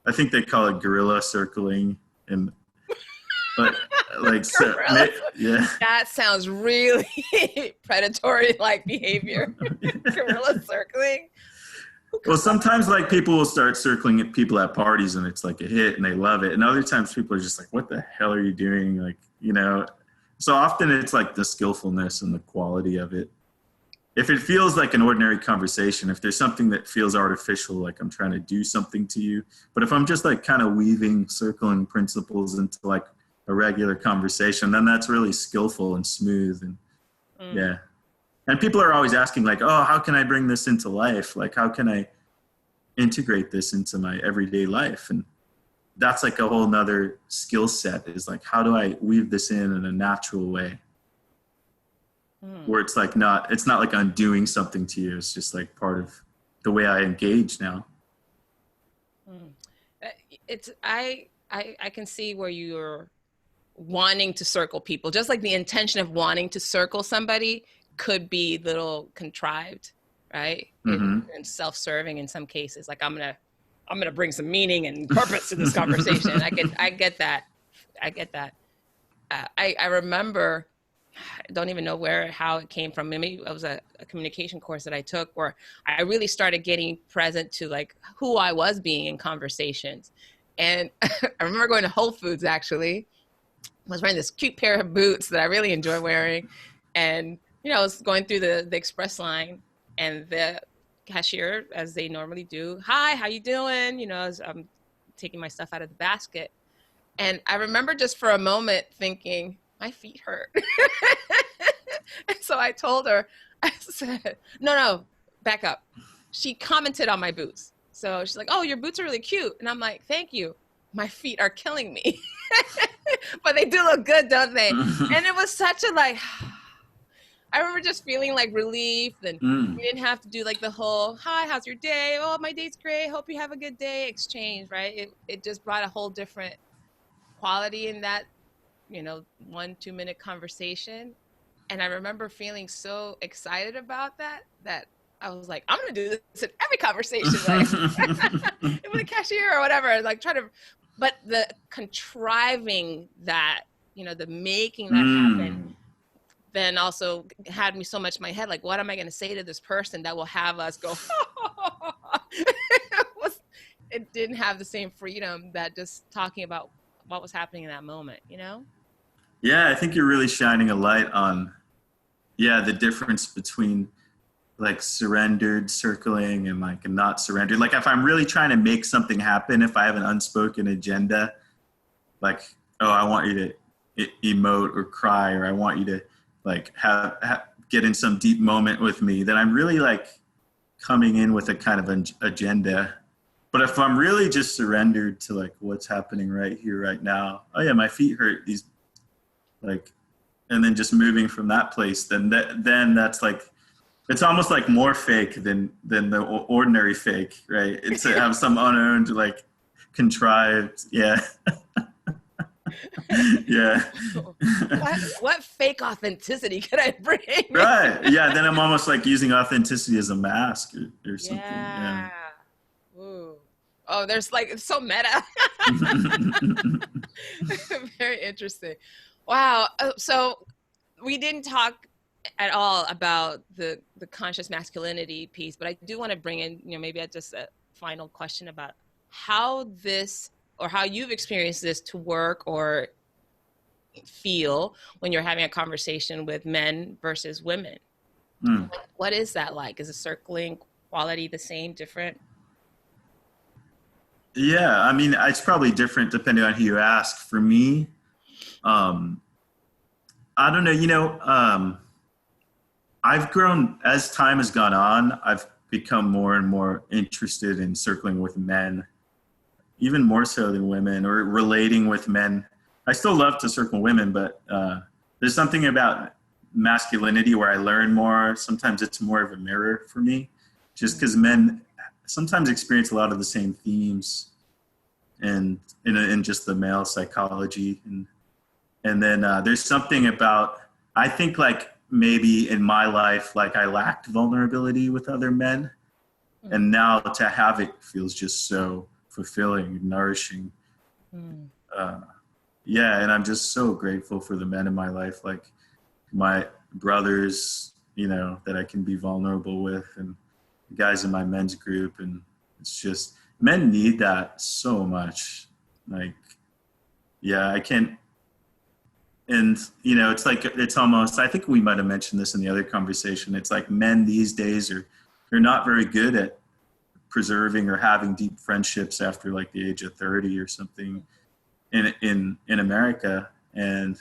I think they call it guerrilla circling. And but like, so, yeah. That sounds really predatory like behavior. Gorilla circling. Well, sometimes like people will start circling at people at parties and it's like a hit and they love it. And other times people are just like, what the hell are you doing? Like, you know, so often it's like the skillfulness and the quality of it. If it feels like an ordinary conversation, if there's something that feels artificial, like I'm trying to do something to you, but if I'm just like kind of weaving circling principles into like a regular conversation, then that's really skillful and smooth. And yeah. And people are always asking like, oh, how can I bring this into life? Like, how can I integrate this into my everyday life? And that's like a whole nother skill set, is like, how do I weave this in a natural way? Where it's like it's not like I'm doing something to you. It's just like part of the way I engage now. I can see where you're wanting to circle people, just like the intention of wanting to circle somebody could be little contrived, right? And self-serving in some cases. Like I'm gonna bring some meaning and purpose to this conversation. I get that. I remember, I don't even know how it came from. Maybe it was a communication course that I took where I really started getting present to like who I was being in conversations. And I remember going to Whole Foods, actually. I was wearing this cute pair of boots that I really enjoy wearing. And, you know, I was going through the express line and the cashier, as they normally do, hi, how you doing? You know, as I'm taking my stuff out of the basket. And I remember just for a moment thinking, my feet hurt. And so I told her, I said, no, back up. She commented on my boots. So she's like, oh, your boots are really cute. And I'm like, thank you. My feet are killing me. But they do look good, don't they? And it was such a like, I remember just feeling like relief. And we didn't have to do like the whole, hi, how's your day? Oh, my day's great. Hope you have a good day exchange, right? It just brought a whole different quality in that, you know, 1-2 minute conversation. And I remember feeling so excited about that I was like, I'm going to do this in every conversation, like with a cashier or whatever, like but the contriving that, you know, the making that happen, then also had me so much in my head, like, what am I going to say to this person that will have us go, it didn't have the same freedom that just talking about what was happening in that moment, you know? Yeah, I think you're really shining a light on, the difference between like surrendered circling and like not surrendered. Like if I'm really trying to make something happen, if I have an unspoken agenda, like, oh, I want you to emote or cry, or I want you to like get in some deep moment with me, then I'm really like coming in with a kind of an agenda. But if I'm really just surrendered to like what's happening right here, right now, oh yeah, my feet hurt, these like, and then just moving from that place, then that's like, it's almost like more fake than the ordinary fake, right? It's to have some unearned, like contrived, yeah. Yeah. What fake authenticity could I bring? Right. Yeah. Then I'm almost like using authenticity as a mask or something. Yeah. Ooh. Oh, there's like, it's so meta. Very interesting. Wow. So we didn't talk at all about the conscious masculinity piece, but I do want to bring in, you know, maybe just a final question about how this, or how you've experienced this to work or feel when you're having a conversation with men versus women. What is that like? Is the circling quality the same, different? Yeah, I mean, it's probably different depending on who you ask. For me, I don't know, I've grown as time has gone on. become more and more interested in circling with men, even more so than women, or relating with men. I still love to circle women, but there's something about masculinity where I learn more. Sometimes it's more of a mirror for me, just because men sometimes experience a lot of the same themes and in just the male psychology. And then there's something about, I think like maybe in my life, like I lacked vulnerability with other men. And now to have it feels just so fulfilling, nourishing. Yeah, and I'm just so grateful for the men in my life, like my brothers, you know, that I can be vulnerable with, and guys in my men's group. And it's just, men need that so much. Like, yeah, I can't. And, you know, it's like, it's almost, I think we might have mentioned this in the other conversation. It's like men these days they're not very good at preserving or having deep friendships after like the age of 30 or something in America. And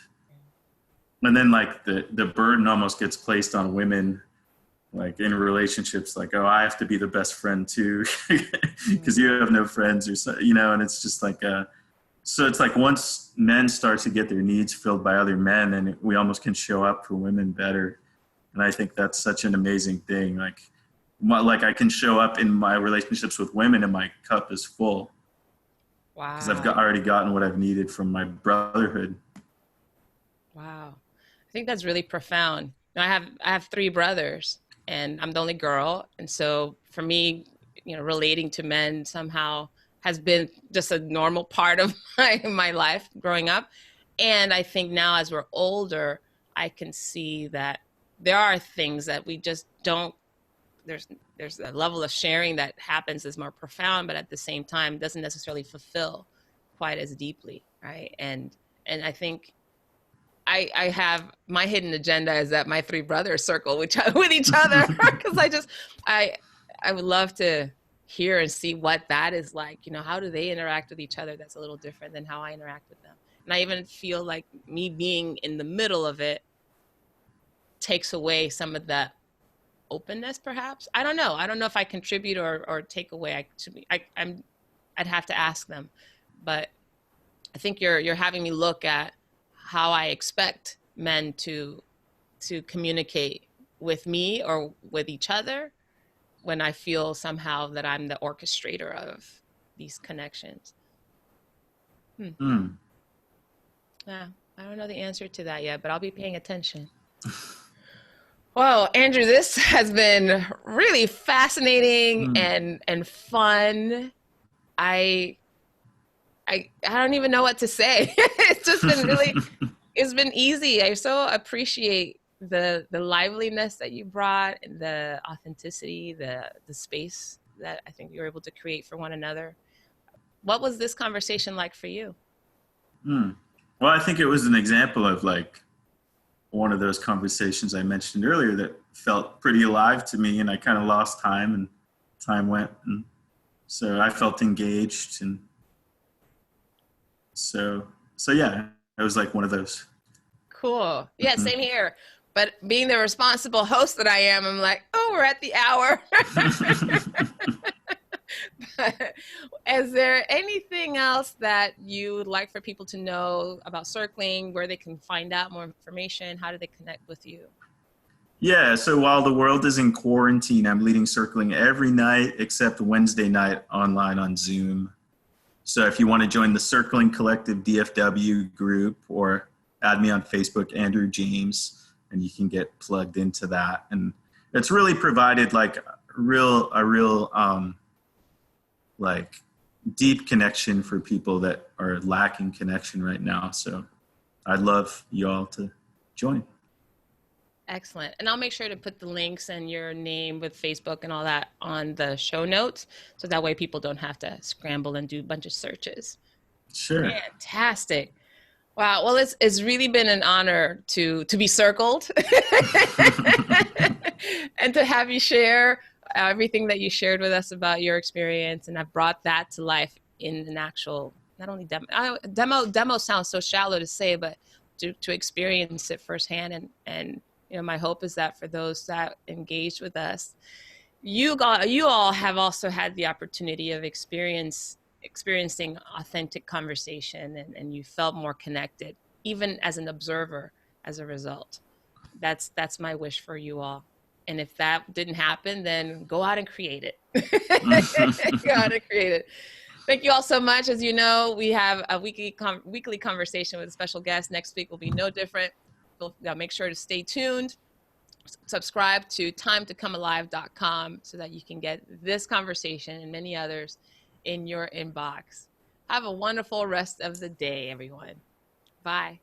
then like the burden almost gets placed on women, like in relationships, like, oh, I have to be the best friend too, because you have no friends, or so, you know. And it's just like, so it's like once men start to get their needs filled by other men, and we almost can show up for women better. And I think that's such an amazing thing. Like I can show up in my relationships with women and my cup is full. Wow. Because I've already gotten what I've needed from my brotherhood. Wow. I think that's really profound. You know, I have 3 brothers, and I'm the only girl. And so for me, you know, relating to men somehow has been just a normal part of my life growing up. And I think now as we're older, I can see that there are things that we just don't, there's a level of sharing that happens is more profound, but at the same time doesn't necessarily fulfill quite as deeply, right? And I think I have my hidden agenda is that my 3 brothers circle with each other, because I would love to hear and see what that is like. You know, how do they interact with each other? That's a little different than how I interact with them. And I even feel like me being in the middle of it takes away some of that openness, perhaps. I don't know. I don't know if I contribute or take away. I'd have to ask them, but I think you're having me look at how I expect men to communicate with me or with each other when I feel somehow that I'm the orchestrator of these connections. Yeah, I don't know the answer to that yet, but I'll be paying attention. Well, Andrew, this has been really fascinating and fun. I don't even know what to say. It's just been really, it's been easy. I so appreciate the liveliness that you brought, the authenticity, the space that I think you were able to create for one another. What was this conversation like for you? Well, I think it was an example of like one of those conversations I mentioned earlier that felt pretty alive to me, and I kind of lost time and time went. And so I felt engaged. And so yeah, it was like one of those. Cool. Yeah, same here. But being the responsible host that I am, I'm like, oh, we're at the hour. Is there anything else that you would like for people to know about circling, where they can find out more information? How do they connect with you? Yeah, so while the world is in quarantine, I'm leading circling every night except Wednesday night online on Zoom. So if you want to join the Circling Collective DFW group, or add me on Facebook, Andrew James, and you can get plugged into that. And it's really provided like a real like deep connection for people that are lacking connection right now. So I'd love you all to join. Excellent. And I'll make sure to put the links and your name with Facebook and all that on the show notes, so that way people don't have to scramble and do a bunch of searches. Sure. Fantastic. Wow. Well, it's really been an honor to be circled and to have you share everything that you shared with us about your experience. And I've brought that to life in an actual, not only demo sounds so shallow to say, but to experience it firsthand. And you know, my hope is that for those that engage with us, you all have also had the opportunity of experiencing authentic conversation, and you felt more connected, even as an observer, as a result. That's my wish for you all. And if that didn't happen, then go out and create it. Go out and create it. Thank you all so much. As you know, we have a weekly conversation with a special guest. Next week will be no different. Make sure to stay tuned. Subscribe to timetocomealive.com so that you can get this conversation and many others in your inbox. Have a wonderful rest of the day, everyone. Bye.